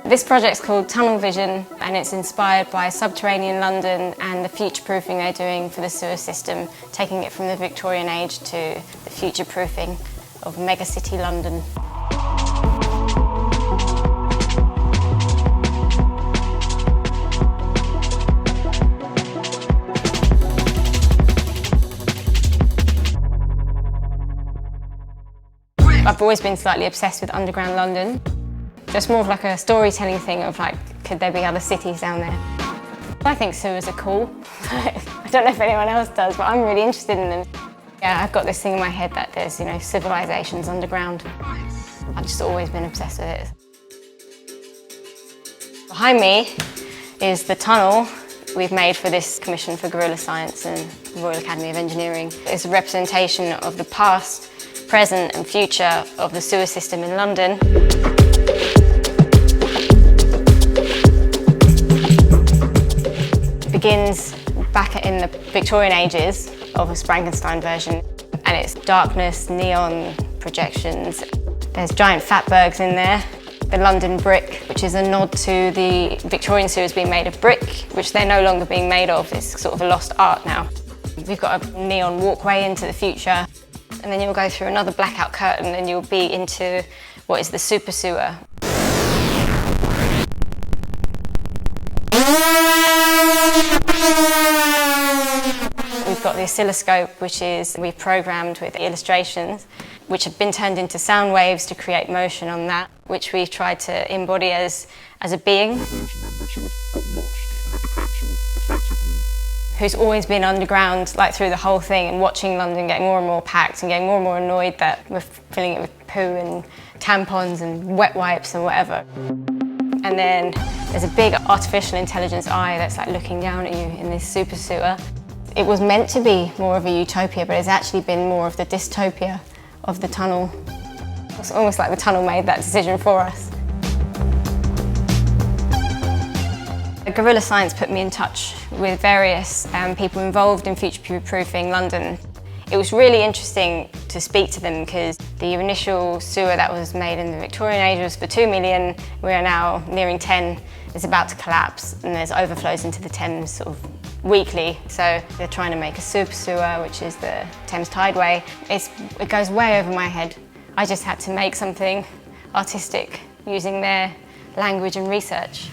This project's called Tunnel Vision, and it's inspired by subterranean London and the future-proofing they're doing for the sewer system, taking it from the Victorian age to the future-proofing of Megacity London. I've always been slightly obsessed with underground London. Just more of like a storytelling thing of like, could there be other cities down there? I think sewers are cool. I don't know if anyone else does, but I'm really interested in them. Yeah, I've got this thing in my head that there's, civilizations underground. I've just always been obsessed with it. Behind me is the tunnel we've made for this commission for Guerilla Science and the Royal Academy of Engineering. It's a representation of the past, present and future of the sewer system in London. It begins back in the Victorian ages of a Sprankenstein version, and it's darkness, neon projections. There's giant fatbergs in there. The London brick, which is a nod to the Victorian sewers being made of brick, which they're no longer being made of. It's sort of a lost art now. We've got a neon walkway into the future, and then you'll go through another blackout curtain and you'll be into what is the super sewer. We've got the oscilloscope, which is we've programmed with illustrations, which have been turned into sound waves to create motion on that, which we've tried to embody as a being who's always been underground, like through the whole thing, and watching London get more and more packed and getting more and more annoyed that we're filling it with poo and tampons and wet wipes and whatever. And then there's a big artificial intelligence eye that's like looking down at you in this super sewer. It was meant to be more of a utopia, but it's actually been more of the dystopia of the tunnel. It's almost like the tunnel made that decision for us. Guerilla Science put me in touch with various people involved in future-proofing London. It was really interesting to speak to them because the initial sewer that was made in the Victorian age was for 2 million. We are now nearing 10. It's about to collapse and there's overflows into the Thames sort of weekly. So they're trying to make a super sewer, which is the Thames Tideway. It goes way over my head. I just had to make something artistic using their language and research.